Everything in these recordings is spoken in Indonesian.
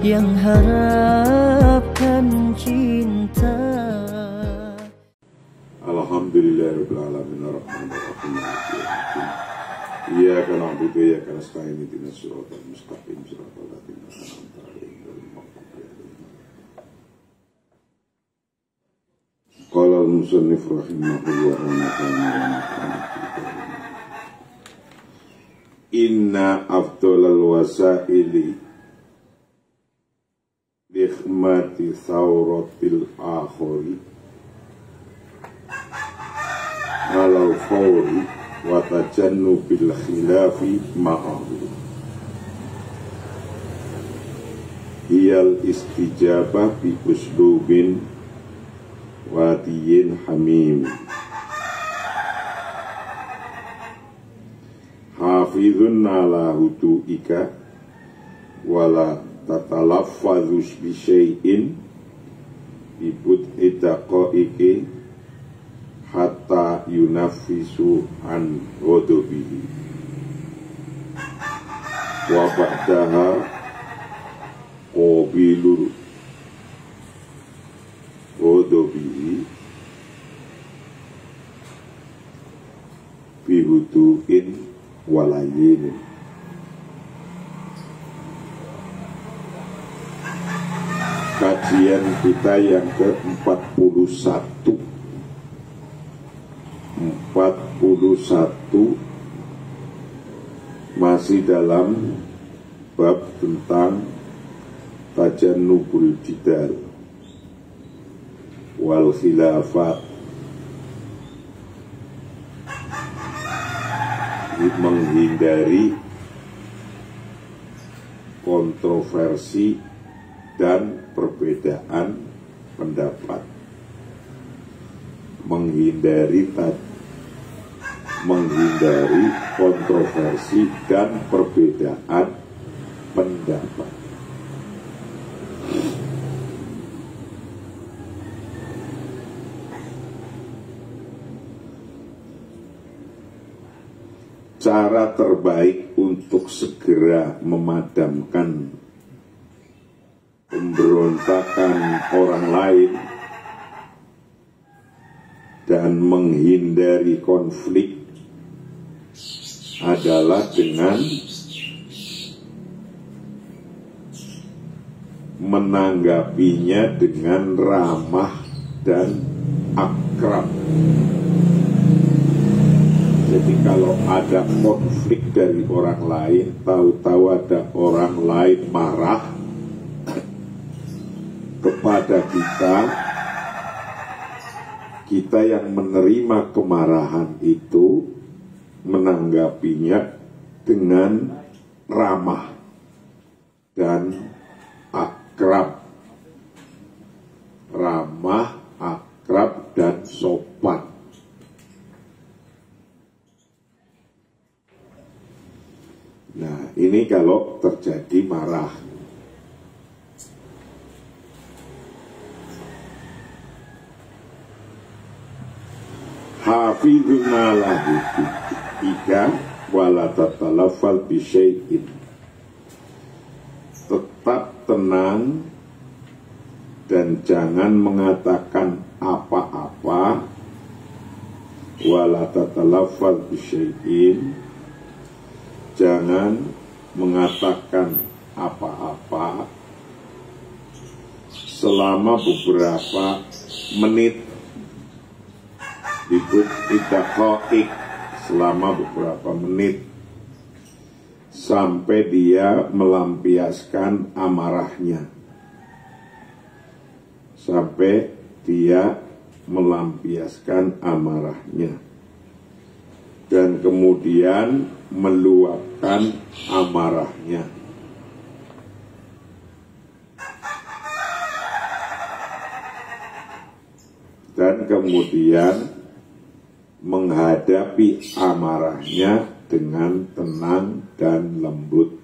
yang harapkan cinta. Alhamdulillahirabbil alamin arrahmanirrahim iyyaka na'budu wa iyyaka nasta'in ihdinas siratal mustaqim siratal ladzina an'amta 'alaihim ghairil maghdubi 'alaihim. Qala al-musannif rahimahullah inna afdalal wasaili likhmati thawratil akhiri alal fawri wa tajannubil khilafi ma'ahu iyal istijabah bi uslubin wadiyin hamim hafidhun ala hudu'ika wala tatalaffazus bi syai'in bi bud'i daqa'iqi hatta yunafisu an ghadabihi wa ba'daha qabilul ghadabihi bi hudu'in walayin. Kajian kita yang ke-41 masih dalam bab tentang tajannubul jidal wal khilafat, menghindari kontroversi dan perbedaan pendapat, menghindari kontroversi dan perbedaan pendapat. Cara terbaik untuk segera memadamkan pemberontakan orang lain dan menghindari konflik adalah dengan menanggapinya dengan ramah dan akrab. Jadi kalau ada konflik dari orang lain, tahu-tahu ada orang lain marah kepada kita yang menerima kemarahan itu menanggapinya dengan ramah dan akrab. Ramah, akrab, dan sopan. Nah, ini kalau terjadi marah. Hafidhun ala hudu'ika wala tatalafal bi syai'in. Tetap tenang dan jangan mengatakan apa-apa. Wala tatalafal bi syai'in. Jangan mengatakan apa-apa selama beberapa menit. Dibut idaqa'iq, selama beberapa menit, sampai dia melampiaskan amarahnya. Sampai dia melampiaskan amarahnya. Dan kemudian meluapkan amarahnya. Dan kemudian menghadapi amarahnya dengan tenang dan lembut.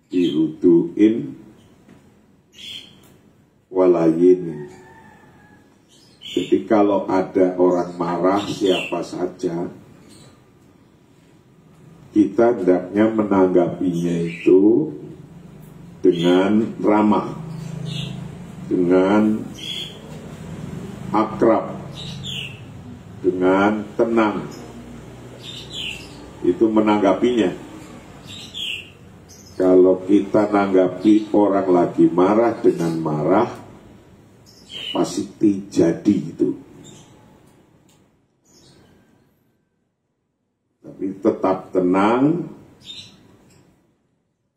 Dihuduin walayin. Jadi kalau ada orang marah siapa saja, kita hendaknya menanggapinya itu dengan ramah, dengan akrab, dengan tenang, itu menanggapinya. Kalau kita nanggapi orang lagi marah dengan marah, pasti jadi itu. Tapi tetap tenang,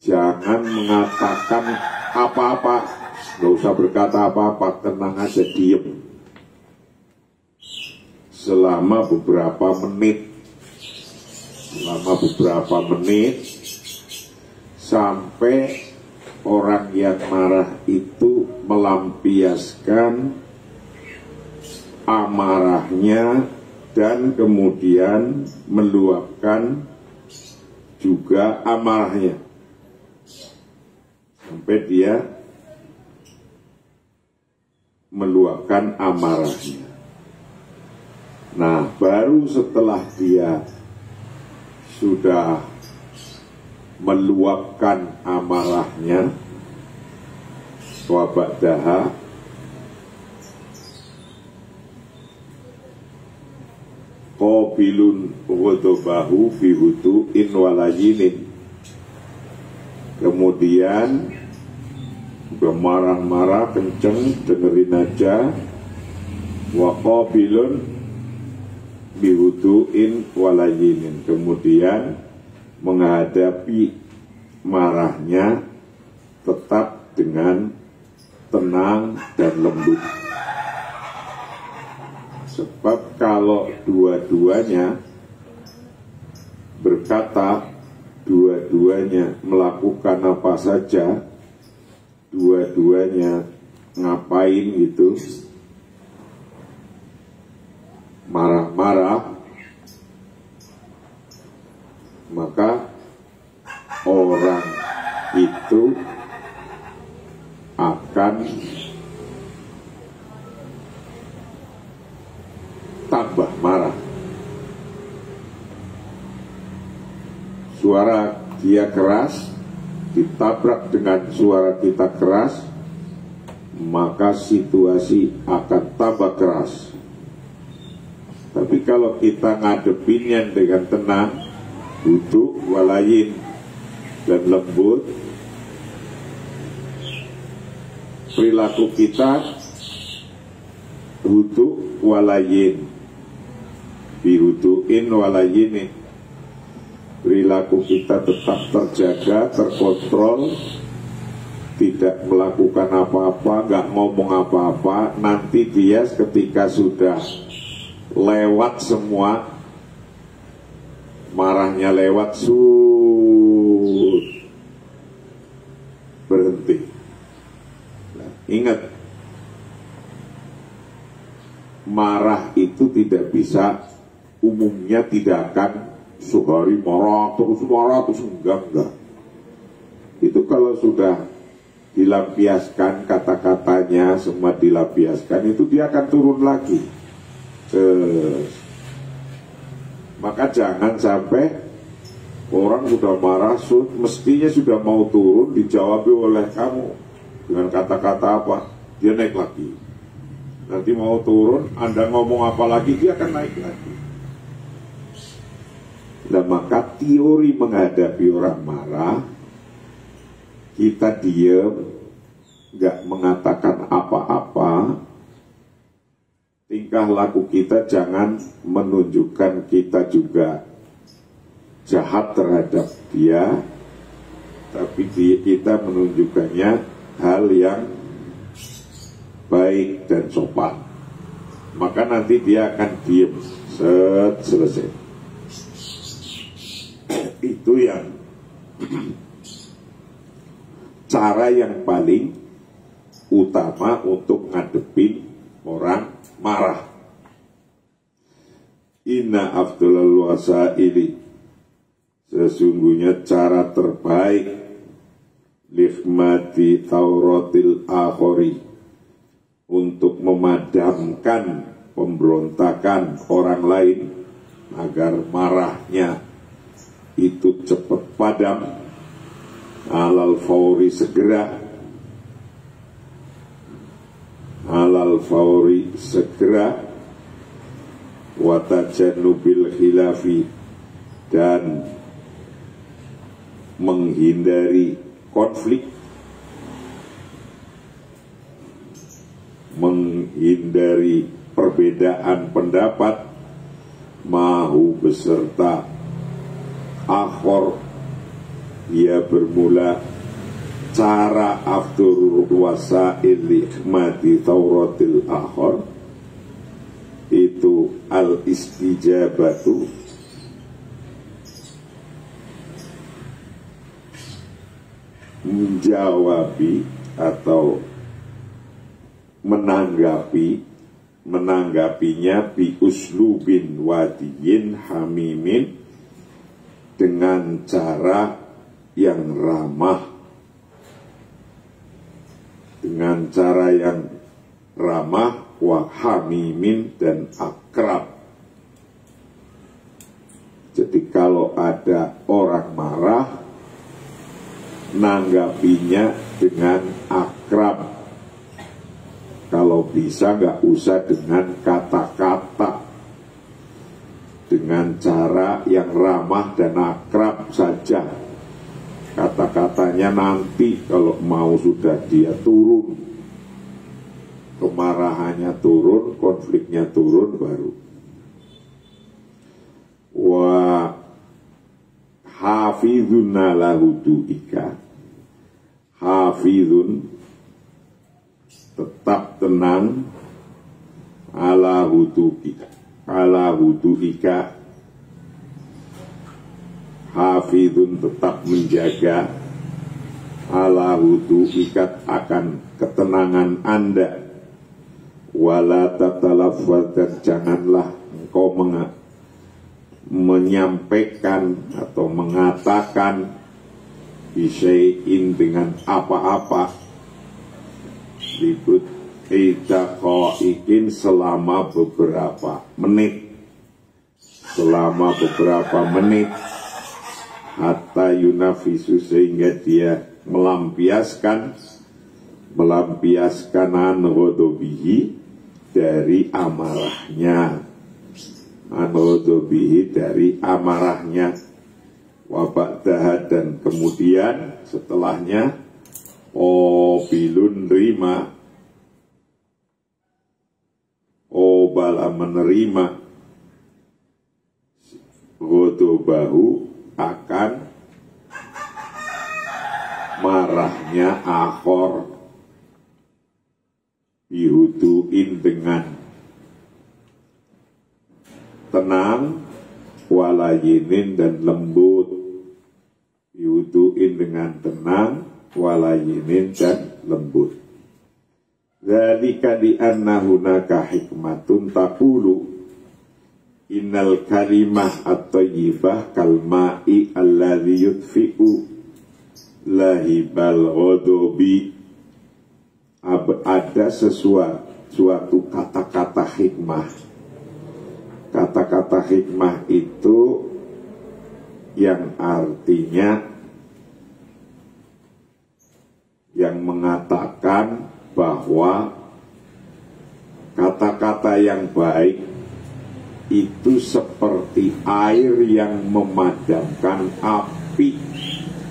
jangan mengatakan apa-apa, nggak usah berkata apa-apa, tenang aja, diem. Selama beberapa menit, sampai orang yang marah itu melampiaskan amarahnya dan kemudian meluapkan juga amarahnya sampai dia meluapkan amarahnya. Nah, baru setelah dia sudah meluapkan amarahnya, wa ba'daha, qabilun ghadabahu bihutu'in walayinin. Kemudian udah marah-marah kenceng, dengerin aja. Wa qabilun bihutu'in walayinin. Kemudian menghadapi marahnya tetap dengan tenang dan lembut. Sebab kalau dua-duanya berkata, dua-duanya melakukan apa saja, dua-duanya ngapain gitu, marah-marah, maka orang itu akan tambah marah. Suara dia keras, ditabrak dengan suara kita keras, maka situasi akan tambah keras. Tapi kalau kita ngadepinnya dengan tenang, hudu walayin dan lembut, perilaku kita hudu walayin, bihuduin walayini, perilaku kita tetap terjaga, terkontrol, tidak melakukan apa-apa, nggak ngomong apa-apa. Nanti dia ketika sudah lewat semua, marahnya lewat, berhenti. Nah, ingat, marah itu tidak bisa, umumnya tidak akan sehari marah terus enggak. Itu kalau sudah dilampiaskan kata-katanya, semua dilampiaskan, itu dia akan turun lagi. Maka jangan sampai orang sudah marah, mestinya sudah mau turun, dijawab oleh kamu dengan kata-kata apa, dia naik lagi. Nanti mau turun, Anda ngomong apa lagi, dia akan naik lagi. Nah, maka teori menghadapi orang marah, kita diam, nggak mengatakan apa-apa. Tingkah laku kita jangan menunjukkan kita juga jahat terhadap dia, tapi kita menunjukkannya hal yang baik dan sopan. Maka nanti dia akan diam, selesai. Itu yang cara yang paling utama untuk ngadepin orang marah. Inna afdalul wasaili, sesungguhnya cara terbaik, likhmati tauratil akhori, untuk memadamkan pemberontakan orang lain agar marahnya itu cepat padam, alal fauri segera, alal fauri segera, watajannubil khilafi dan menghindari konflik, menghindari perbedaan pendapat, mahu beserta akhor, ia bermula cara afdur wasail ikhmati tauratil akhor, itu al istijabatu, menjawabi atau menanggapinya bi uslubin wadiyin hamimin, dengan cara yang ramah, dengan cara yang ramah, wa hamimin dan akrab. Jadi kalau ada orang marah, nanggapinya dengan akrab. Kalau bisa nggak usah dengan kata-kata, dengan cara yang ramah dan akrab saja. Kata-katanya nanti kalau mau sudah dia turun, kemarahannya turun, konfliknya turun baru. Wa hafidhun ala hudu'ika, hafidhun tetap tenang, ala hudu'ika, ala hudu'ika, hafidhun tetap menjaga, ala hudu'ika akan ketenangan Anda, wala tatalaffaz, dan janganlah engkau menyampaikan atau mengatakan bisyai'in dengan apa-apa, ribut idaqaiqin selama beberapa menit, selama beberapa menit, hatta yunafisu sehingga dia melampiaskan an ghadabihi dari amarahnya, an ghadabihi dari amarahnya, wa ba'daha dan kemudian setelahnya bilun rima, bala menerima, ghadabahu akan marahnya akhor, bihuduin dengan tenang, walayinin dan lembut, bihuduin dengan tenang, walayinin dan lembut. Dzalika li anna hunaka hikmatun taqulu innal kalimah at-thayyibah kal ma'i alladhi yudfi'u lahibal ghadabi. Ada suatu kata-kata hikmah. Kata-kata hikmah itu yang artinya, yang mengatakan bahwa kata-kata yang baik itu seperti air yang memadamkan api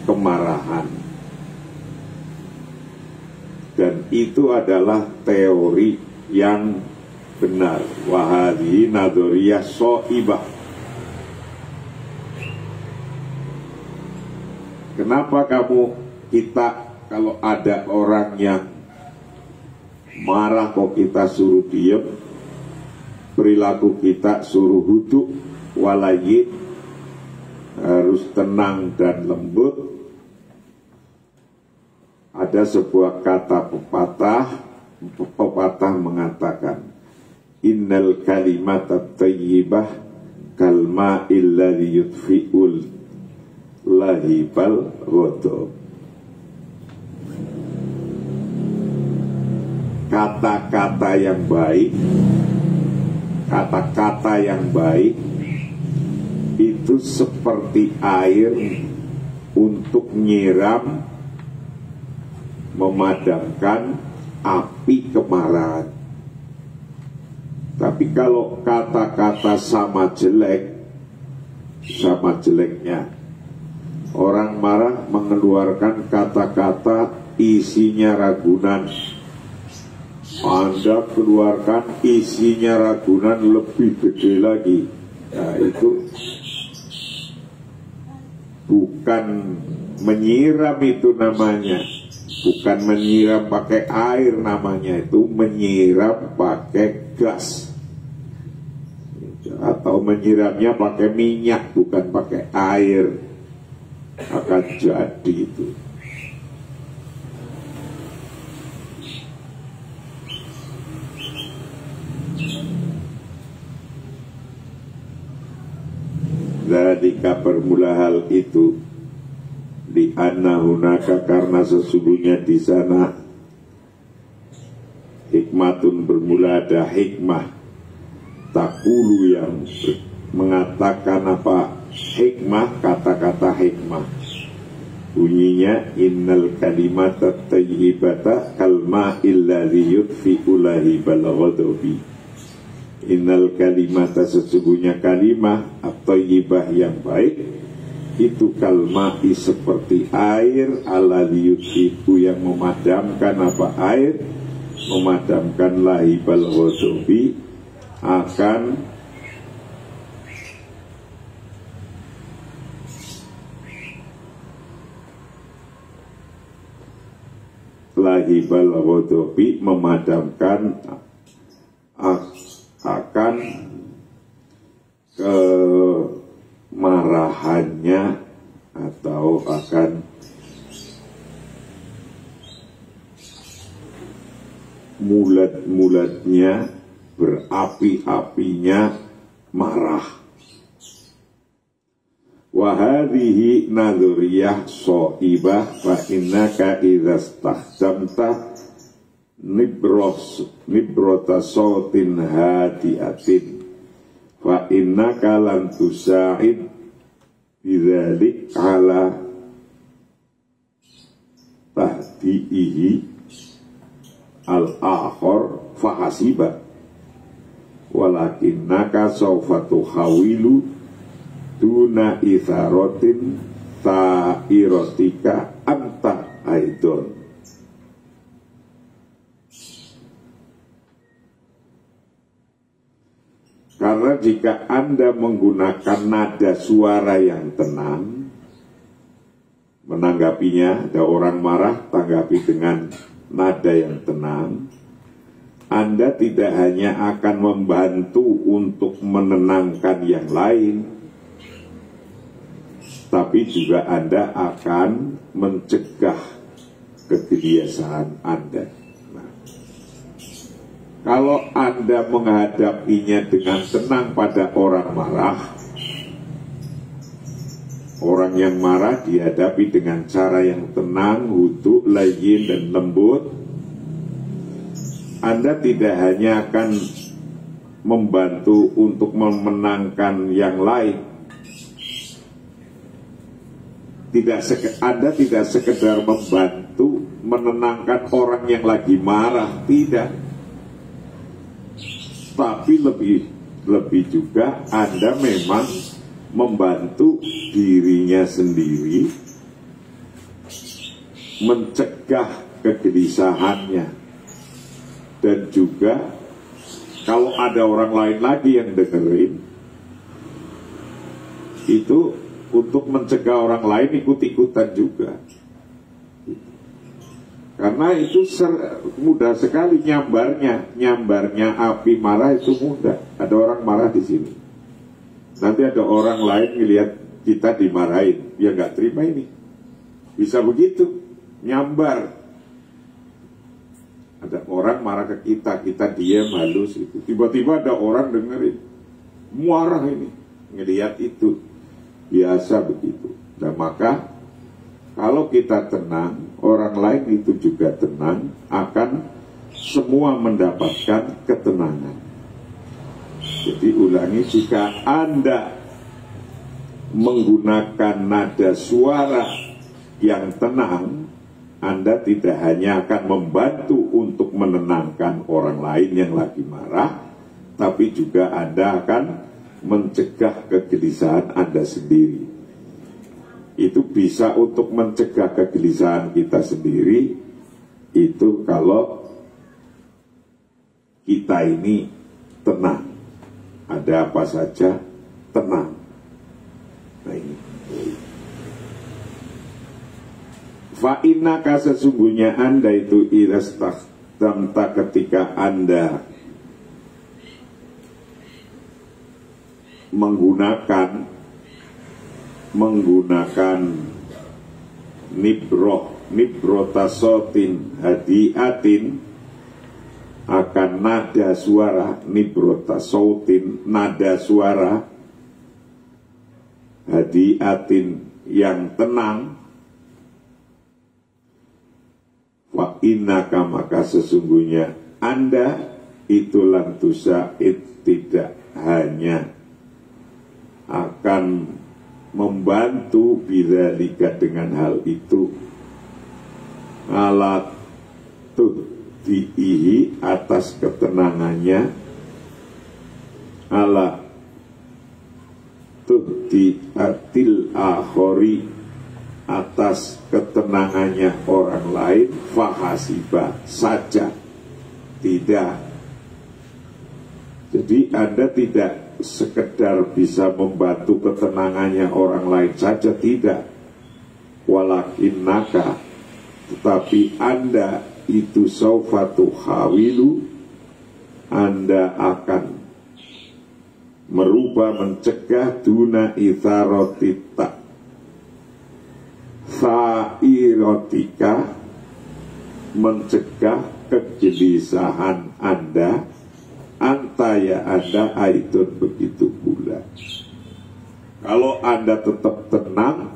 kemarahan. Dan itu adalah teori yang benar. Wahadi nadoriyah so'ibah. Kenapa kita kalau ada orang yang marah kok kita suruh diem, perilaku kita suruh hudu, walayin, harus tenang dan lembut. Ada sebuah kata pepatah mengatakan, innal kalimat at-tayyibah kalma'il ladzi yudfi'ul lahibal ghadab. Kata-kata yang baik, kata-kata yang baik itu seperti air untuk nyiram, memadamkan api kemarahan. Tapi kalau kata-kata sama jeleknya, orang marah mengeluarkan kata-kata isinya ragunan, Anda keluarkan isinya ragunan lebih gede lagi. Nah, itu bukan menyiram, itu namanya bukan menyiram pakai air, namanya itu menyiram pakai gas, atau menyiramnya pakai minyak, bukan pakai air, akan jadi itu. Dzalika bermula hal itu di annahunaka, karena sesungguhnya di sana hikmatun, bermula ada hikmah, takulu yang mengatakan apa hikmah, kata-kata hikmah bunyinya innal kalimata tayyibata kalma'il ladzi yudfi'u lahibal ghadabi. Innal kalimata, sesungguhnya kalimah at-tayyibah yang baik itu kalma'i, seperti air, alladzi yudfi'u yang memadamkan apa air, memadamkan lahibal ghadabi, akan lahibal ghadabi, memadamkan akan kemarahannya, atau akan mulat-mulatnya, berapi-apinya marah. Wa hadhihi nadhuriyah shaibah fa innaka idza stahdamta nibrota sautin hadiatin fa innaka lan tusa'id bidzalik ala tahdiihi al-akhar fahasiba walakinnaka sawfa tuhawilu duna itharotin ta'iratika anta aidon. Karena jika Anda menggunakan nada suara yang tenang menanggapinya, ada orang marah, tanggapi dengan nada yang tenang, Anda tidak hanya akan membantu untuk menenangkan yang lain, tapi juga Anda akan mencegah kegelisahan Anda. Kalau Anda menghadapinya dengan tenang pada orang marah, orang yang marah dihadapi dengan cara yang tenang, hudu, layyin, dan lembut, Anda tidak hanya akan membantu untuk memenangkan yang lain, Anda tidak sekedar membantu menenangkan orang yang lagi marah, tidak. Tapi lebih juga Anda memang membantu dirinya sendiri, mencegah kegelisahannya, dan juga kalau ada orang lain lagi yang dengerin, itu untuk mencegah orang lain ikut-ikutan juga. Karena itu mudah sekali nyambarnya api marah itu mudah. Ada orang marah di sini, nanti ada orang lain ngelihat kita dimarahin, dia nggak terima ini, bisa begitu nyambar. Ada orang marah ke kita diam halus itu, tiba-tiba ada orang dengerin, marah ini, ngelihat itu, biasa begitu. Dan maka kalau kita tenang, orang lain itu juga tenang, akan semua mendapatkan ketenangan. Jadi ulangi, jika Anda menggunakan nada suara yang tenang, Anda tidak hanya akan membantu untuk menenangkan orang lain yang lagi marah, tapi juga Anda akan mencegah kegelisahan Anda sendiri. Itu bisa untuk mencegah kegelisahan kita sendiri, itu kalau kita ini tenang, ada apa saja tenang. Nah ini, fa'innaka sesungguhnya Anda itu irastakhdamta ketika Anda menggunakan nibrotasotin hadiatin, akan nada suara, nibrotasotin nada suara, hadiatin yang tenang, wa innaka maka sesungguhnya Anda itu lantusaid tidak hanya akan membantu bidzalika dengan hal itu, alat tuh diihi atas ketenangannya, ala tuh di atil akhori atas ketenangannya orang lain, fahasiba saja, tidak. Jadi Anda tidak sekedar bisa membantu ketenangannya orang lain saja, tidak. Walakinnaka, tetapi Anda itu saufatu hawilu, Anda akan merubah, mencegah duna itharotita sa'irotika, mencegah kegelisahan Anda, antaya Anda aidun begitu pula. Kalau Anda tetap tenang,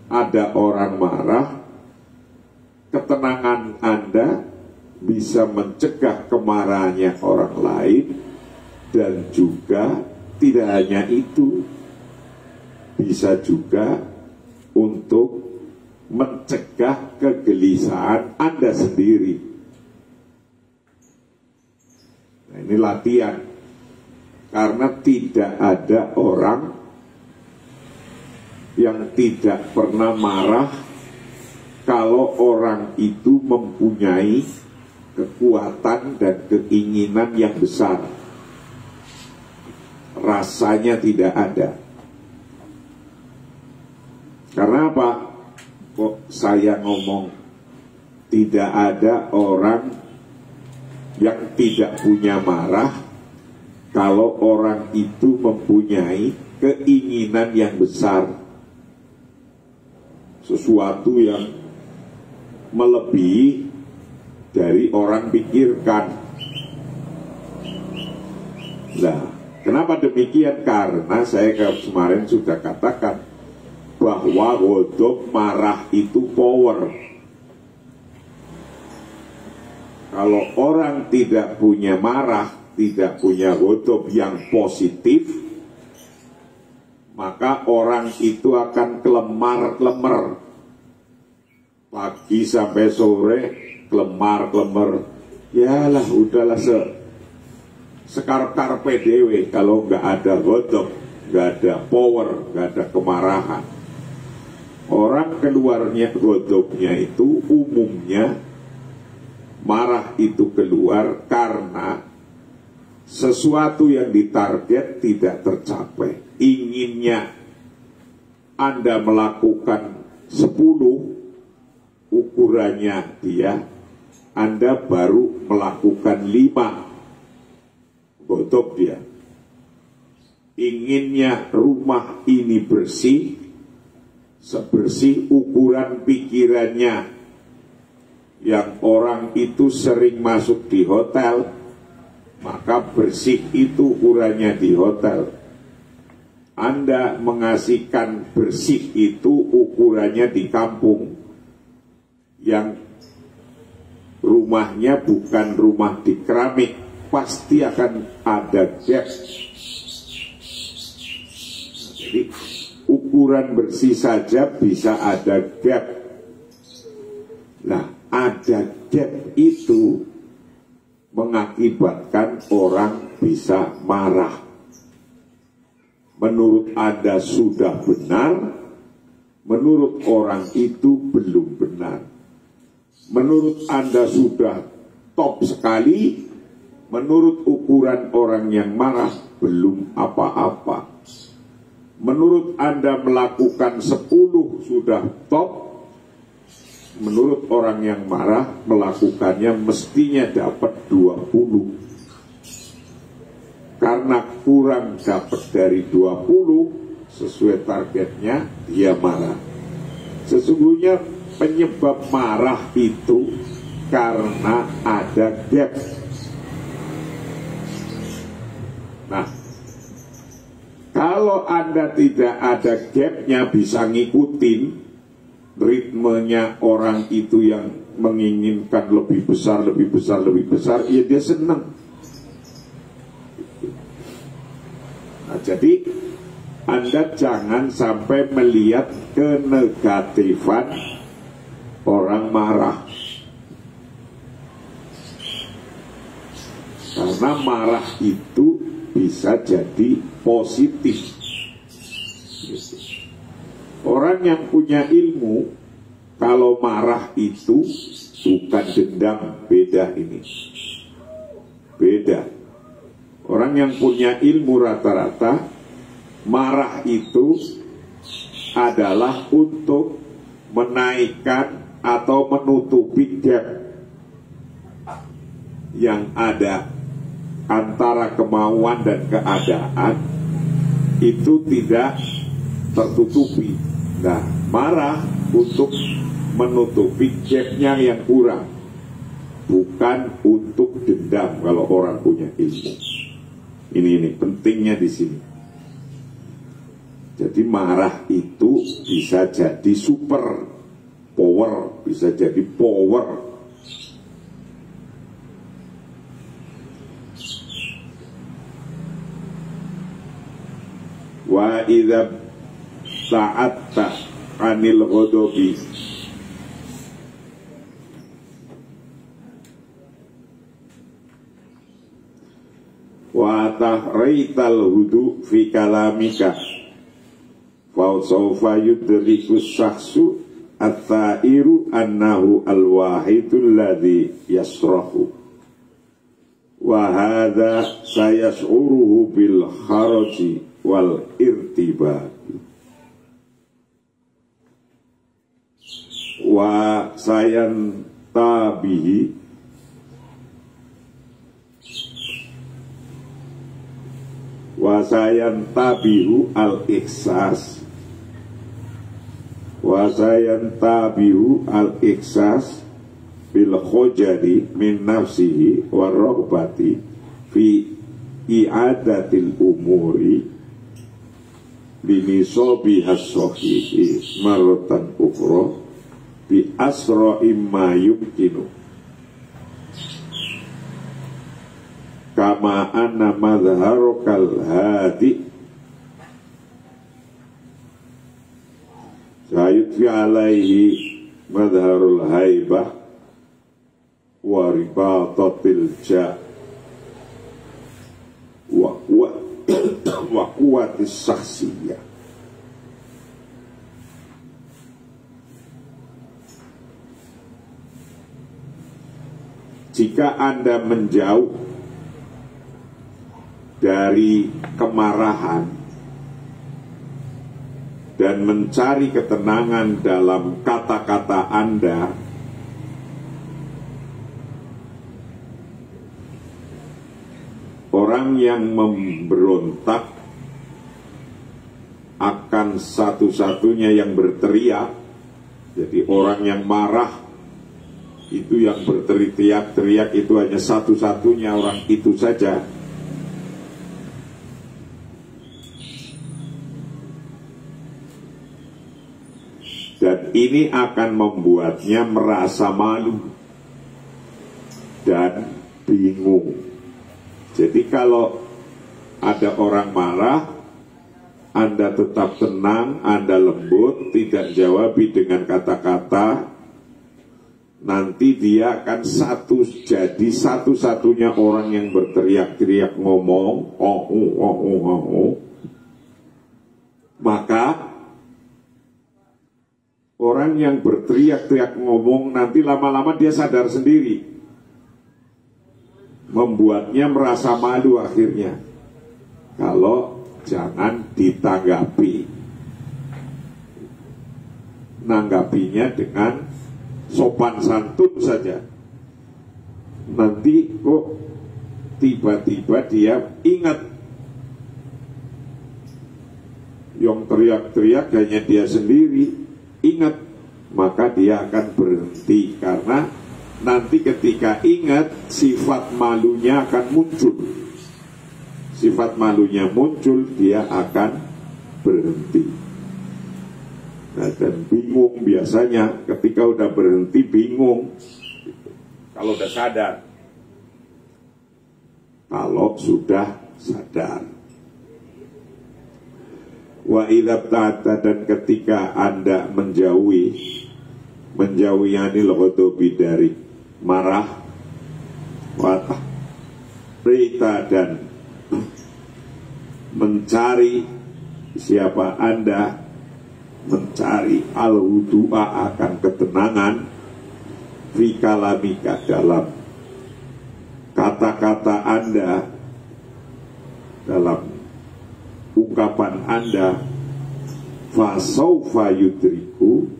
ada orang marah, ketenangan Anda bisa mencegah kemarahannya orang lain, dan juga tidak hanya itu, bisa juga untuk mencegah kegelisahan Anda sendiri. Nah, ini latihan, karena tidak ada orang yang tidak pernah marah kalau orang itu mempunyai kekuatan dan keinginan yang besar. Rasanya tidak ada. Karena apa? Kok saya ngomong tidak ada orang yang tidak punya marah kalau orang itu mempunyai keinginan yang besar, sesuatu yang melebihi dari orang pikirkan. Nah, kenapa demikian? Karena saya kemarin sudah katakan bahwa ghadab, marah itu power. Kalau orang tidak punya marah, tidak punya ghadab yang positif, maka orang itu akan kelemar-kelemar. Pagi sampai sore kelemar-kelemar. Yalah, udahlah sekar-kar PDW. Kalau nggak ada ghadab, nggak ada power, nggak ada kemarahan. Orang keluarnya ghadabnya itu umumnya, marah itu keluar karena sesuatu yang ditarget tidak tercapai. Inginnya Anda melakukan 10, ukurannya dia, Anda baru melakukan 5, ghadab dia. Inginnya rumah ini bersih, sebersih ukuran pikirannya, yang orang itu sering masuk di hotel, maka bersih itu ukurannya di hotel. Anda mengasihkan bersih itu ukurannya di kampung, yang rumahnya bukan rumah di keramik, pasti akan ada gap. Jadi ukuran bersih saja bisa ada gap. Nah, ada gap itu mengakibatkan orang bisa marah. Menurut Anda sudah benar, menurut orang itu belum benar. Menurut Anda sudah top sekali, menurut ukuran orang yang marah belum apa-apa. Menurut Anda melakukan 10 sudah top, menurut orang yang marah melakukannya mestinya dapat 20. Karena kurang dapat dari 20 sesuai targetnya, dia marah. Sesungguhnya penyebab marah itu karena ada gap. Nah, kalau Anda tidak ada gapnya, bisa ngikutin ritmenya orang itu yang menginginkan lebih besar, lebih besar, lebih besar, ya dia senang. Nah, jadi Anda jangan sampai melihat kenegatifan orang marah. Karena marah itu bisa jadi positif. Orang yang punya ilmu, kalau marah itu bukan dendam, beda ini. Beda. Orang yang punya ilmu rata-rata, marah itu adalah untuk menaikkan atau menutupi gap yang ada antara kemauan dan keadaan, itu tidak tertutupi. Nah, marah untuk menutupi gapnya yang kurang, bukan untuk dendam kalau orang punya ilmu. Ini pentingnya di sini. Jadi marah itu bisa jadi super power, bisa jadi power. Wa idza ta'atta 'anil ghadabi wa tahraital hudu fi kalamika fa sawfa yudrikus syakhsu at-ta'iru annahu al-wahidul ladzi yasrahu wa hadza sayas'uruhu bil kharaji wal irtibah wa sayan tabihi wasayan tabihu al-ikhsas wasayan tabihu al-ikhsas bil khojari min nafsihi wa rohbati fi i'adatil umuri binisobi has-sohihi marotan ukhra bi asra imma yumkinu kama anna madharokal hadi sayutfi alaihi madharul haibah wa ribatatil ja wa kuwatis saksiyah. Jika Anda menjauh dari kemarahan dan mencari ketenangan dalam kata-kata Anda, orang yang memberontak akan satu-satunya yang berteriak. Jadi orang yang marah itu yang berteriak-teriak itu hanya satu-satunya orang itu saja. Dan ini akan membuatnya merasa malu dan bingung. Jadi kalau ada orang marah, Anda tetap tenang, Anda lembut, tidak jawabi dengan kata-kata, nanti dia akan jadi satu-satunya orang yang berteriak-teriak ngomong, maka orang yang berteriak-teriak ngomong nanti lama-lama dia sadar sendiri, membuatnya merasa malu akhirnya kalau jangan ditanggapi. Nanggapinya dengan sopan santun saja. Nanti kok tiba-tiba dia ingat yang teriak-teriak hanya dia sendiri, ingat, maka dia akan berhenti. Karena nanti ketika ingat, sifat malunya akan muncul. Sifat malunya muncul, dia akan berhenti. Nah, dan bingung biasanya ketika udah berhenti bingung. Kalau udah sadar, kalau sudah sadar. Wa idza ta'ata, dan ketika Anda menjauhi anil ghadabi dari marah, watah berita dan mencari, siapa Anda mencari al-hudu'a, akan ketenangan, fi kalamika, dalam kata-kata Anda, dalam ungkapan Anda, fasaufa yudriku,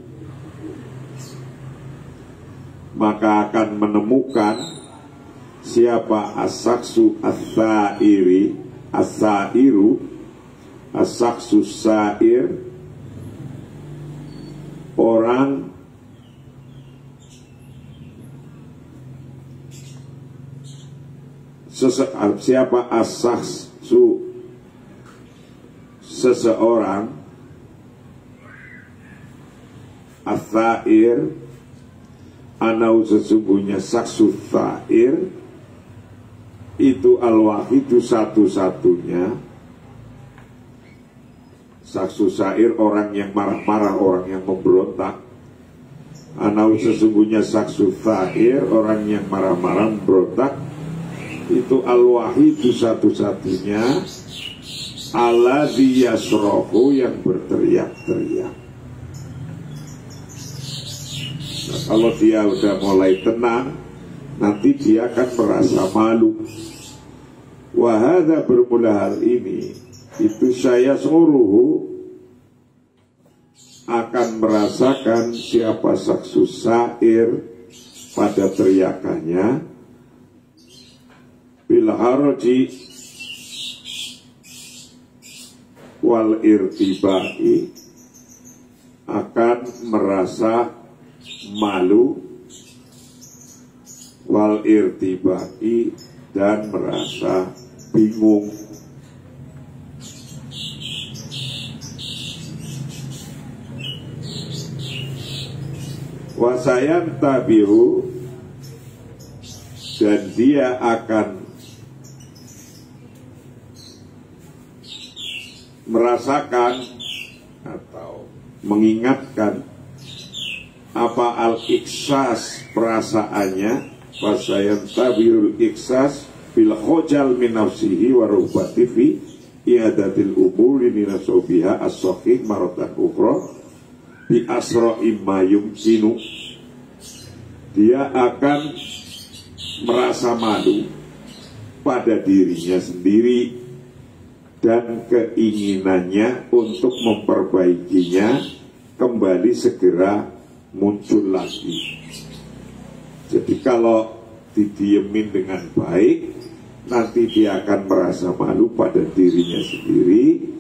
maka akan menemukan siapa as-saksu as-sairu, as-saksu sair, orang siapa as-saksu, seseorang, as-sair, anau sesungguhnya saksu sair itu al-wahidu, satu-satunya. Saksu sair orang yang marah-marah, orang yang memberontak. Anau sesungguhnya saksu sair orang yang marah-marah memberontak, itu al-wahidu, satu-satunya, alladzi yasrohu, yang berteriak-teriak. Nah, kalau dia udah mulai tenang, nanti dia akan merasa malu. Wahada, bermula hal ini, itu saya suruhu akan merasakan siapa saksu sair pada teriakannya, bil haraji wal irtibai, akan merasa malu, wal irtibai, dan merasa bingung. Wasayan tabihu, dan dia akan merasakan atau mengingatkan apa al-iksas, perasaannya. Wasayan tabirul iksas bil khojal min nafsihi wa rubati fi iadatil umuri ninasobiha as-sahih maratan ukhra bi asra'i ma yumkinu. Dia akan merasa malu pada dirinya sendiri dan keinginannya untuk memperbaikinya kembali segera muncul lagi. Jadi kalau didiemin dengan baik, nanti dia akan merasa malu pada dirinya sendiri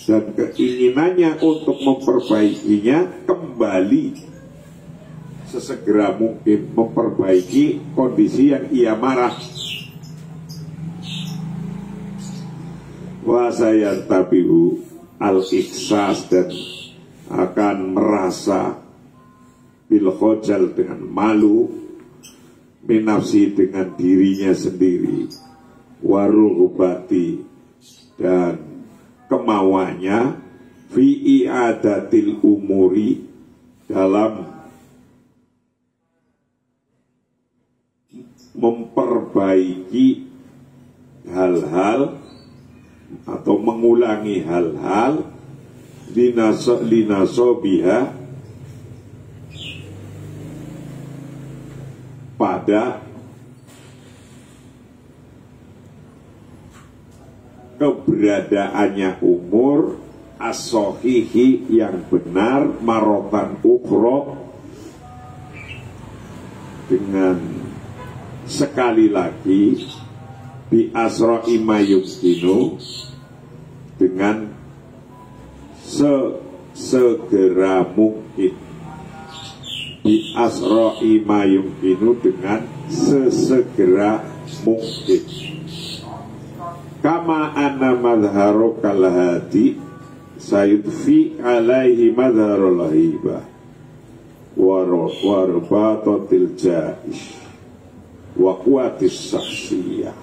dan keinginannya untuk memperbaikinya kembali sesegera mungkin, memperbaiki kondisi yang ia marah. Wasayan tabihu al-iksas, dan akan merasa bil khojal, dengan malu, minafsi, dengan dirinya sendiri, waruhubati, dan kemauannya, fi i'adatil umuri, dalam memperbaiki hal-hal atau mengulangi hal-hal linasobiha, pada keberadaannya umur as-sohihi yang benar, marotan ukhra, dengan sekali lagi bi asra'i ma yumkinu, dengan segera mungkin, bi asra'i ma yumkinu, dengan sesegera mungkin. Kama anna madharu kalhati sayudfi alaihi madharul hibah warbatatil jaish wa kuatis saksiyah.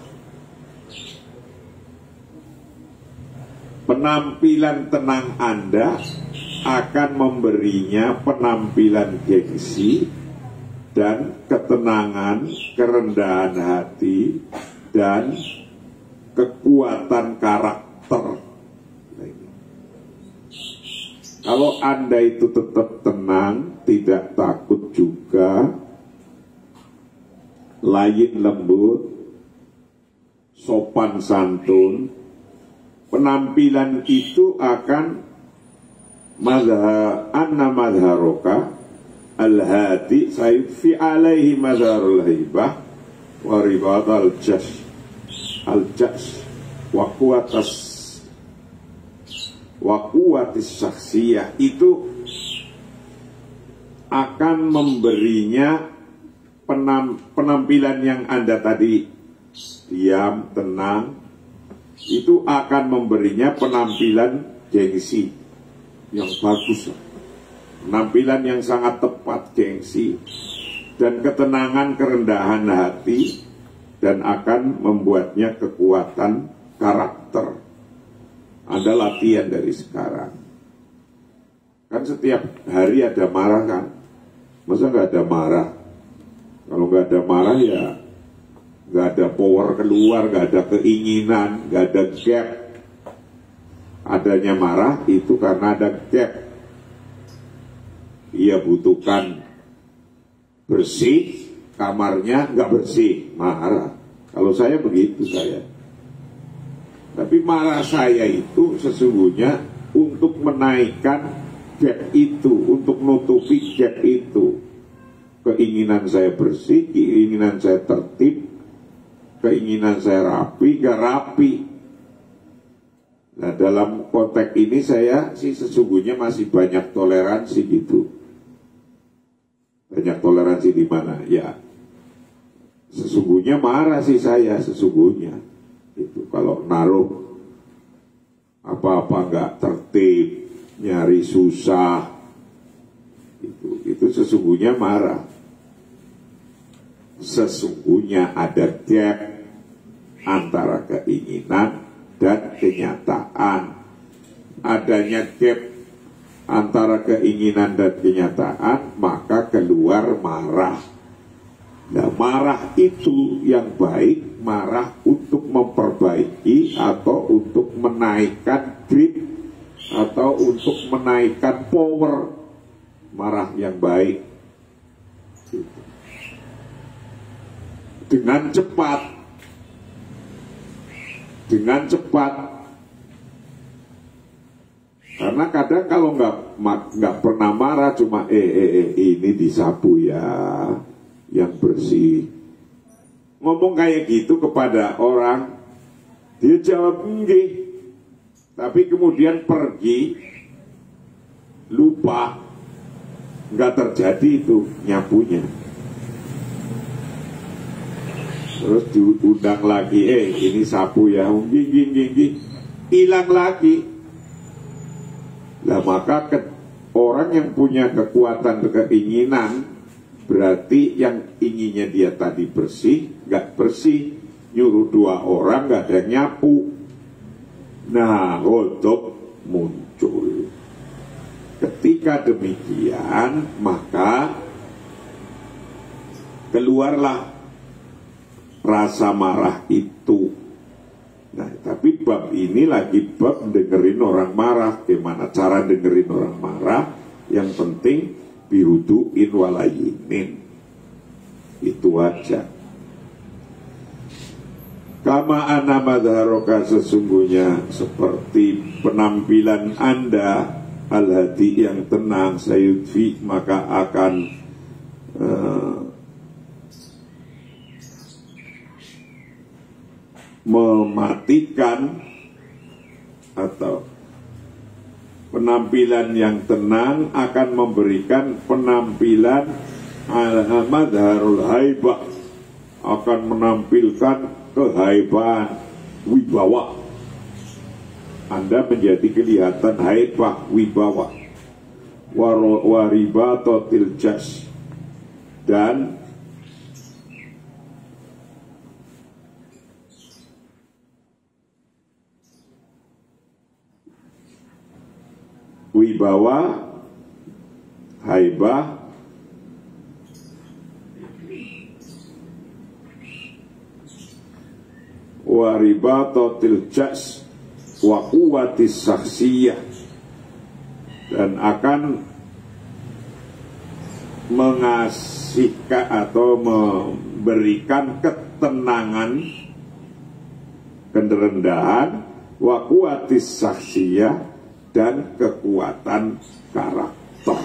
Penampilan tenang Anda akan memberinya penampilan gengsi dan ketenangan, kerendahan hati, dan kekuatan karakter. Kalau Anda itu tetap tenang, tidak takut juga, layin lembut, sopan santun, penampilan itu akan anna madharoka al-hadi sayudfi alaihi madharul hibah wa ribat al-jash wa kuatis saksiyah, itu akan memberinya penampilan yang Anda tadi diam, tenang, itu akan memberinya penampilan gengsi yang bagus, penampilan yang sangat tepat, gengsi, dan ketenangan, kerendahan hati, dan akan membuatnya kekuatan karakter. Anda latihan dari sekarang. Kan setiap hari ada marah kan? Masa nggak ada marah? Kalau nggak ada marah ya nggak ada power keluar, nggak ada keinginan, nggak ada gap. Adanya marah itu karena ada gap. Ia butuhkan bersih, kamarnya nggak bersih, marah. Kalau saya begitu saya. Tapi marah saya itu sesungguhnya untuk menaikkan gap itu, untuk menutupi gap itu. Keinginan saya bersih, keinginan saya tertib, keinginan saya rapi, gak rapi. Nah, dalam konteks ini saya sih sesungguhnya masih banyak toleransi gitu. Banyak toleransi di mana? Ya, sesungguhnya marah sih saya sesungguhnya. Itu kalau naruh apa-apa nggak tertib, nyari susah, itu sesungguhnya marah. Sesungguhnya ada gap antara keinginan dan kenyataan. Adanya gap antara keinginan dan kenyataan, maka keluar marah. Nah, marah itu yang baik, marah untuk memperbaiki atau untuk menaikkan grip atau untuk menaikkan power, marah yang baik. Dengan cepat, karena kadang kalau nggak pernah marah, cuma ini disapu ya, yang bersih. Ngomong kayak gitu kepada orang, dia jawab enggak, tapi kemudian pergi, lupa, nggak terjadi itu nyapunya. Terus diundang lagi, ini sapu ya, hilang lagi. Nah, maka orang yang punya kekuatan keinginan, berarti yang inginnya dia tadi bersih, nggak bersih, nyuruh dua orang nggak ada yang nyapu. Nah, godok muncul. Ketika demikian, maka keluarlah rasa marah itu. Nah, tapi bab ini lagi bab dengerin orang marah. Gimana cara dengerin orang marah? Yang penting bihuduin walayinin. Itu aja. Kama ana madharoka, sesungguhnya seperti penampilan Anda al-hadi yang tenang, sayudfi, maka akan mematikan, atau penampilan yang tenang akan memberikan penampilan madharul haibah, akan menampilkan kehaibahan, wibawa. Anda menjadi kelihatan haibah, wibawa, waribatotil jas, dan wibawa, haibah, waribatotil jas, wa quwwatis saksiyah, dan akan mengasihkan atau memberikan ketenangan, kerendahan, wa quwwatis saksiyah, dan kekuatan karakter.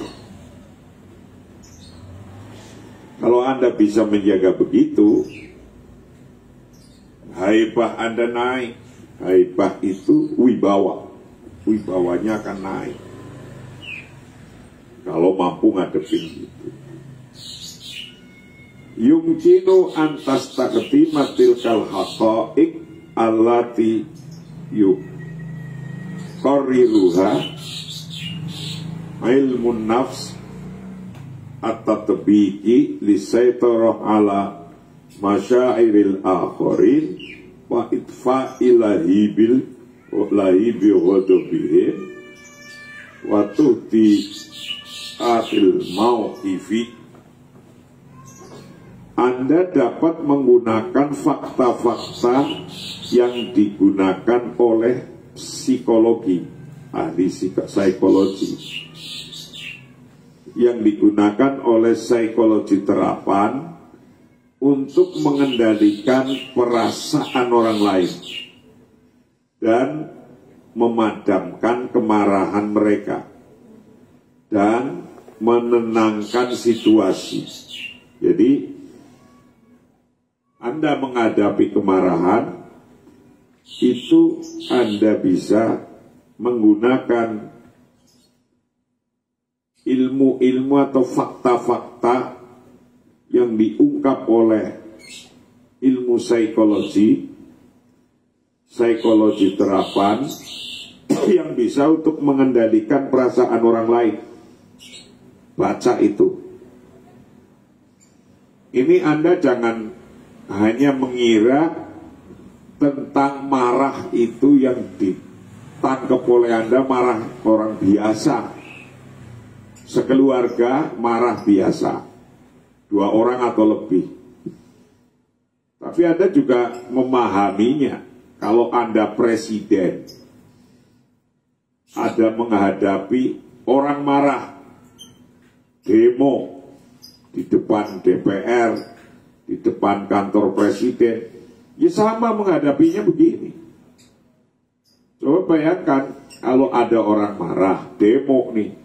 Kalau Anda bisa menjaga begitu, haibah Anda naik. Haibah itu wibawa, wibawanya akan naik kalau mampu ngadepin itu. Yumkinu antas taqdimatil kal haqa'iq allati yuqarriruha ilmun nafs at-tatbiqi lisaytarah ala masyairil akharin wa itfa ilahibil lahibi ghadabihim wa tuhti atil mauqifi. Anda dapat menggunakan fakta-fakta yang digunakan oleh psikologi, ahli psikologi, yang digunakan oleh psikologi terapan untuk mengendalikan perasaan orang lain dan memadamkan kemarahan mereka dan menenangkan situasi. Jadi Anda menghadapi kemarahan itu, Anda bisa menggunakan ilmu-ilmu atau fakta-fakta yang diungkap oleh ilmu psikologi terapan yang bisa untuk mengendalikan perasaan orang lain. Baca itu. Ini Anda jangan hanya mengira tentang marah itu yang ditangkap oleh Anda marah orang biasa. Sekeluarga marah biasa, 2 orang atau lebih. Tapi Anda juga memahaminya. Kalau Anda presiden, ada menghadapi orang marah, demo di depan DPR, di depan kantor presiden, ya sama menghadapinya begini. Coba bayangkan kalau ada orang marah, demo nih,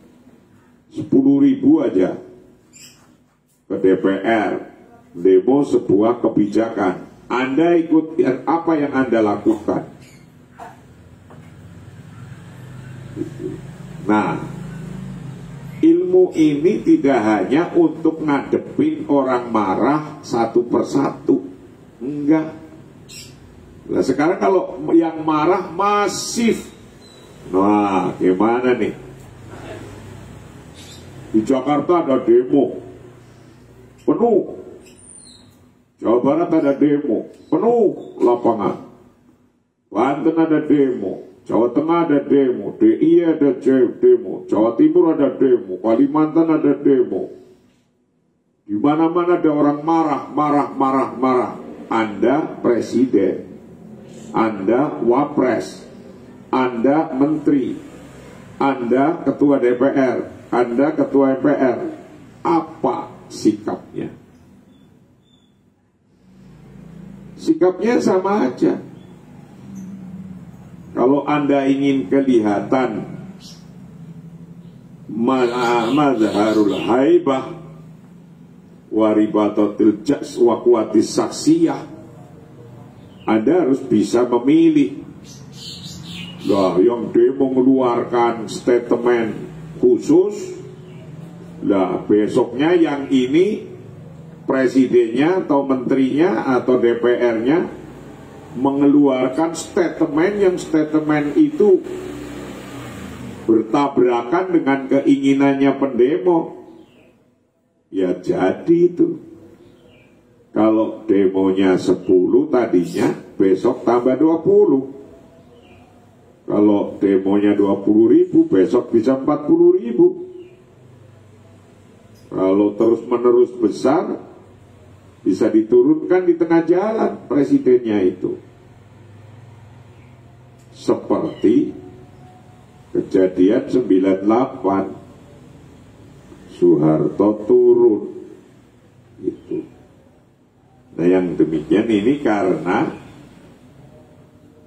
10.000 aja ke DPR, demo sebuah kebijakan. Anda ikut apa yang Anda lakukan? Nah, ilmu ini tidak hanya untuk ngadepin orang marah satu persatu, enggak. Nah sekarang kalau yang marah masif, nah gimana nih? Di Jakarta ada demo penuh, Jawa Barat ada demo penuh lapangan, Banten ada demo, Jawa Tengah ada demo, DIY ada demo, Jawa Timur ada demo, Kalimantan ada demo. Di mana-mana ada orang marah. Anda presiden, Anda wapres, Anda menteri, Anda ketua DPR, Anda ketua MPR. Apa sikapnya? Sikapnya sama aja. Kalau Anda ingin kelihatan mazharul haibah waribatatil jas wa quwatis saksiyah, Anda harus bisa memilih. Lah yang demo mengeluarkan statement khusus, lah besoknya yang ini presidennya atau menterinya atau DPR-nya mengeluarkan statement yang statement itu bertabrakan dengan keinginannya pendemo. Ya jadi itu. Kalau demonya 10 tadinya, besok tambah 20. Kalau demonya 20.000, besok bisa 40.000. Kalau terus menerus besar, bisa diturunkan di tengah jalan presidennya itu. Seperti kejadian 98, Soeharto turun itu. Nah yang demikian ini karena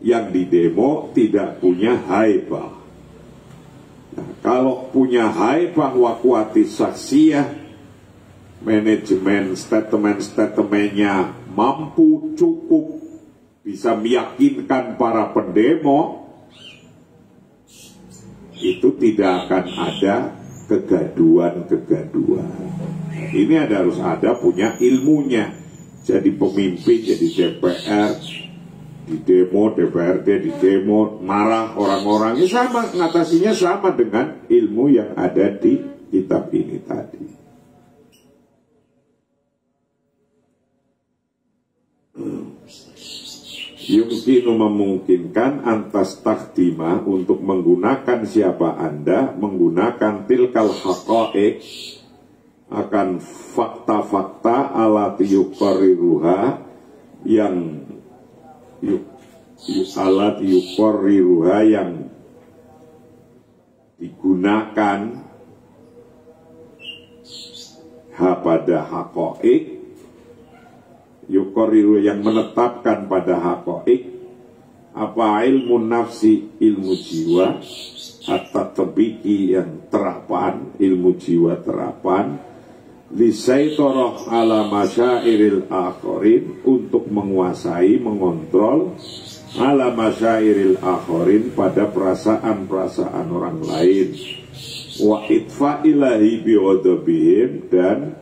yang didemo tidak punya haibah. Nah, kalau punya haibah wa quwatis saksiyah, manajemen statement-statementnya mampu cukup bisa meyakinkan para pendemo, itu tidak akan ada kegaduan. Ini harus ada punya ilmunya. Jadi pemimpin, jadi DPR, di demo, DPRD di demo, marah orang-orangnya sama, ngatasinya sama dengan ilmu yang ada di kitab ini tadi. Yumkinu memungkinkan antas takdima untuk menggunakan siapa Anda, menggunakan tilkal haqa'iq, akan fakta-fakta alati yuqarriruha yang alat yuqarriruha yang digunakan pada haqa'iq, yuqarriru yang menetapkan pada haqa'iq, apa ilmu nafsi, ilmu jiwa, atau tebiki yang terapan, ilmu jiwa terapan, lisaitoroh ala masyairil akhirin, untuk menguasai, mengontrol ala masyairil akhirin, pada perasaan-perasaan orang lain, wa itfa'ilahi biwadabihim, dan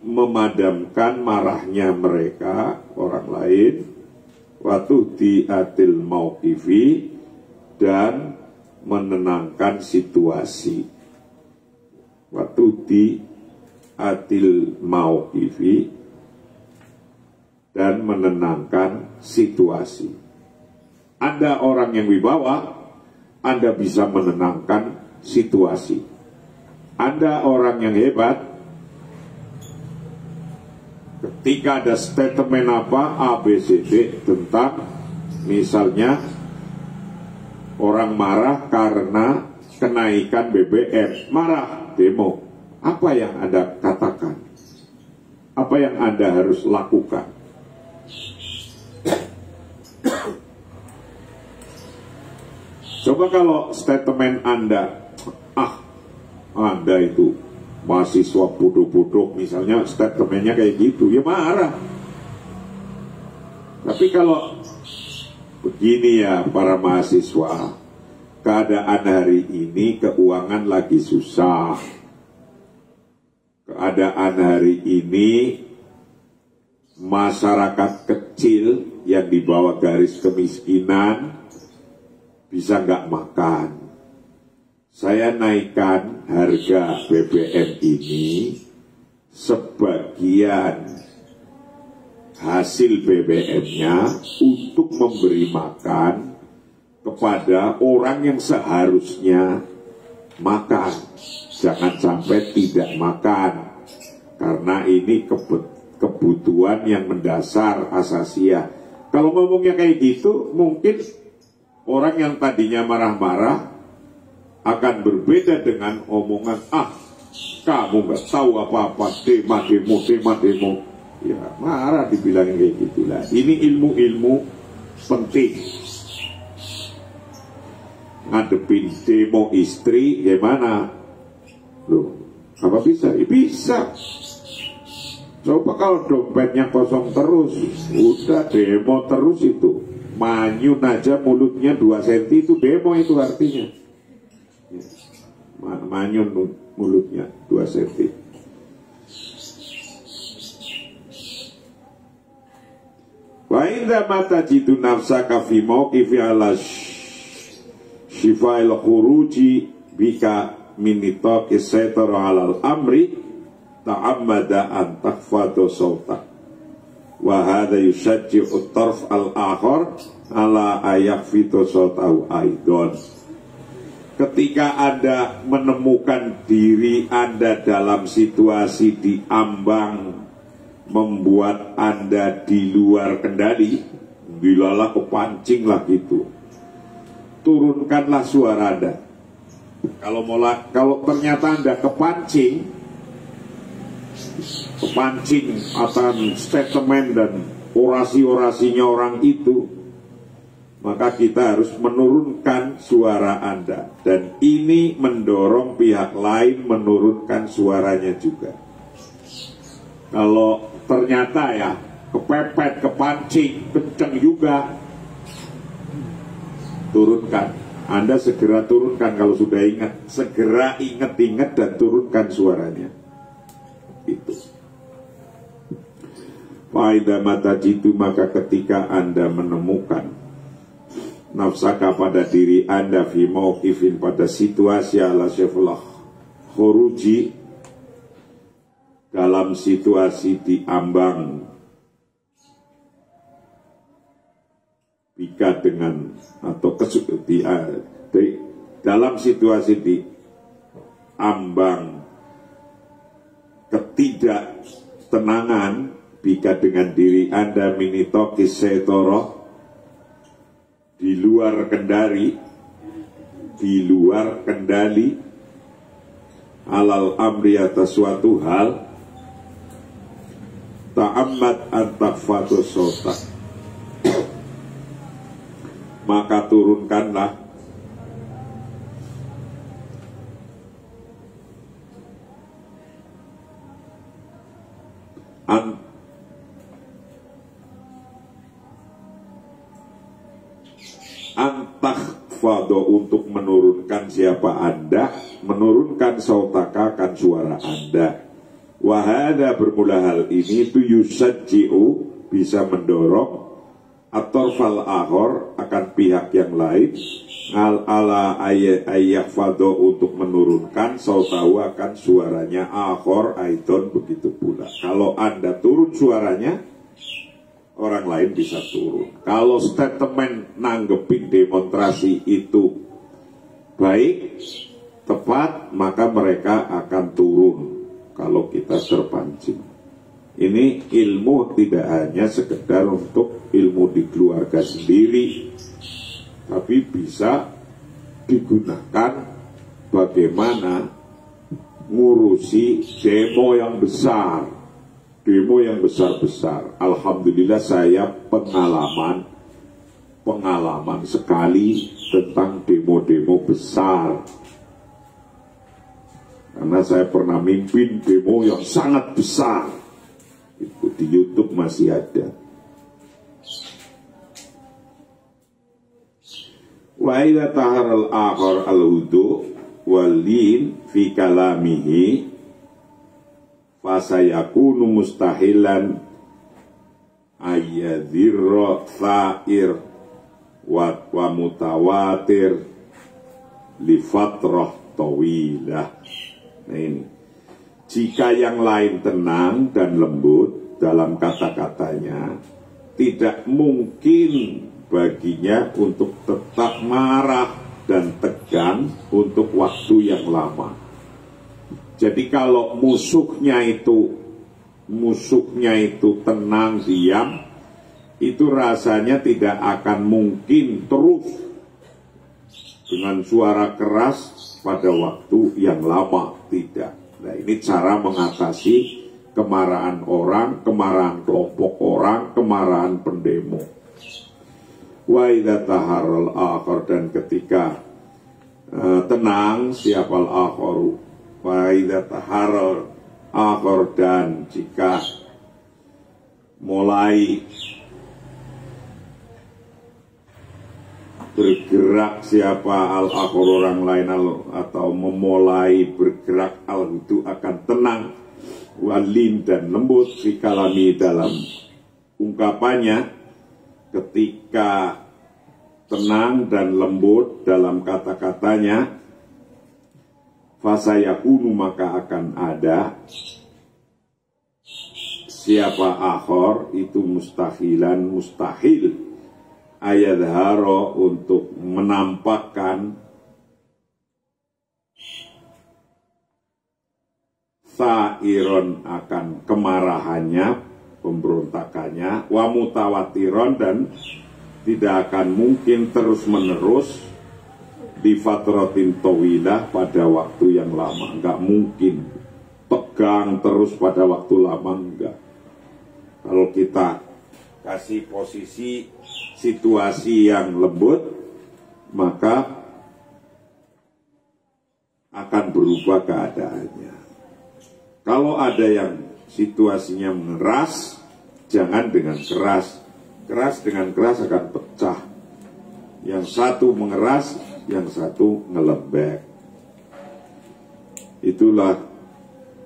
memadamkan marahnya mereka orang lain, waktu diatil mauqifi, dan menenangkan situasi. Waktu diatil mauqifi, dan menenangkan situasi. Anda orang yang wibawa, Anda bisa menenangkan situasi. Anda orang yang hebat, ketika ada statement apa ABCD tentang misalnya orang marah karena kenaikan BBM, marah, demo, apa yang Anda katakan? Apa yang Anda harus lakukan? Coba kalau statement Anda, Anda itu mahasiswa bodoh-bodoh, misalnya statementnya kayak gitu, ya marah. Tapi kalau begini ya para mahasiswa, keadaan hari ini keuangan lagi susah, keadaan hari ini masyarakat kecil yang di bawah garis kemiskinan bisa nggak makan. Saya naikkan harga BBM ini, sebagian hasil BBM-nya untuk memberi makan kepada orang yang seharusnya makan. Jangan sampai tidak makan, karena ini kebutuhan yang mendasar asasiah. Kalau ngomongnya kayak gitu, mungkin orang yang tadinya marah-marah akan berbeda dengan omongan, kamu nggak tahu apa-apa, demo. Ya marah dibilangin kayak gitulah. Ini ilmu-ilmu penting. Ngadepin demo istri gimana? Loh, apa bisa? Ya, bisa. Coba kalau dompetnya kosong terus, udah demo terus itu. Manyun aja mulutnya 2 cm itu demo itu artinya. Manyun mulutnya 2 cm. Wa idza mata jitu nafsaka fi mauqifi ala shifail khuruji bika minito kisaitar alal amri ta'ammada an takfadu sawta wa hadha yushajji'u tarf al-akhar ala ayakfitu sawtahu aidon. Ketika Anda menemukan diri Anda dalam situasi diambang, membuat Anda di luar kendali, bilalah kepancinglah gitu, turunkanlah suara Anda. Kalau ternyata Anda kepancing atas statement dan orasi-orasinya orang itu, maka kita harus menurunkan suara Anda. Dan ini mendorong pihak lain menurunkan suaranya juga. Kalau ternyata ya kepepet, kepancing, kenceng juga, turunkan. Anda segera turunkan kalau sudah ingat. Segera ingat-ingat dan turunkan suaranya. Itu. Fa'idha mata jitu, maka ketika Anda menemukan nafsaka pada diri Anda fi mauqifin, pada situasi ala syafullah khuruji, dalam situasi diambang bika dengan atau dalam situasi diambang ketidaktenangan bika dengan diri Anda minito kisetoro, di luar kendali alal amri atas suatu hal, ta'ammad antakfatu sotak, maka turunkanlah antakfado, untuk menurunkan siapa Anda, menurunkan sautaka, akan suara Anda. Wahada, bermula hal ini itu yusajji'u, bisa mendorong atorfal ahor, akan pihak yang lain, ala ayakfado, untuk menurunkan sautahu, akan suaranya ahor aidon, begitu pula. Kalau Anda turun suaranya, orang lain bisa turun. Kalau statement nanggepin demonstrasi itu baik, tepat, maka mereka akan turun. Kalau kita terpancing, ini ilmu tidak hanya sekedar untuk ilmu di keluarga sendiri, tapi bisa digunakan bagaimana ngurusi demo yang besar, demo yang besar-besar. Alhamdulillah saya pengalaman sekali tentang demo-demo besar, karena saya pernah mimpin demo yang sangat besar. Itu di YouTube masih ada. Wa idza tahara al-akhar al-wudu walin fi kalamihi fasayakunu mustahilan ayyadhirra thair wa mutawatir li fatrah tawilah. Nah ini, jika yang lain tenang dan lembut dalam kata-katanya, tidak mungkin baginya untuk tetap marah dan tegang untuk waktu yang lama. Jadi kalau musuhnya itu tenang, diam, itu rasanya tidak akan mungkin terus dengan suara keras pada waktu yang lama, tidak. Nah, ini cara mengatasi kemarahan orang, kemarahan kelompok orang, kemarahan pendemo. Wa idza taharral akhar, dan ketika tenang siapal akharu. Wa idza taharral akhar, dan jika mulai bergerak siapa al-akhir orang lain atau memulai bergerak itu akan tenang, walin dan lembut fi kalami dalam ungkapannya. Ketika tenang dan lembut dalam kata-katanya, fasayakunu maka akan ada siapa akhir itu mustahilan, mustahil ayadharo untuk menampakkan sa'iron akan kemarahannya, pemberontakannya, wa mutawatiron dan tidak akan mungkin terus menerus di fatratin tawilah pada waktu yang lama, enggak mungkin tegang terus pada waktu lama, enggak. Kalau kita kasih posisi situasi yang lembut, maka akan berubah keadaannya. Kalau ada yang situasinya mengeras, jangan dengan keras. Keras dengan keras akan pecah. Yang satu mengeras, yang satu ngelembek. Itulah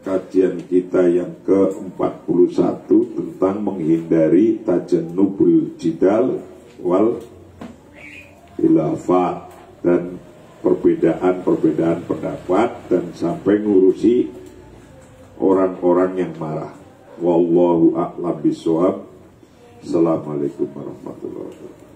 kajian kita yang ke-41 tentang menghindari tajannubul jidal wal khilafat dan perbedaan-perbedaan pendapat dan sampai ngurusi orang-orang yang marah. Wallahu a'lam bishawab. Assalamualaikum warahmatullahi wabarakatuh.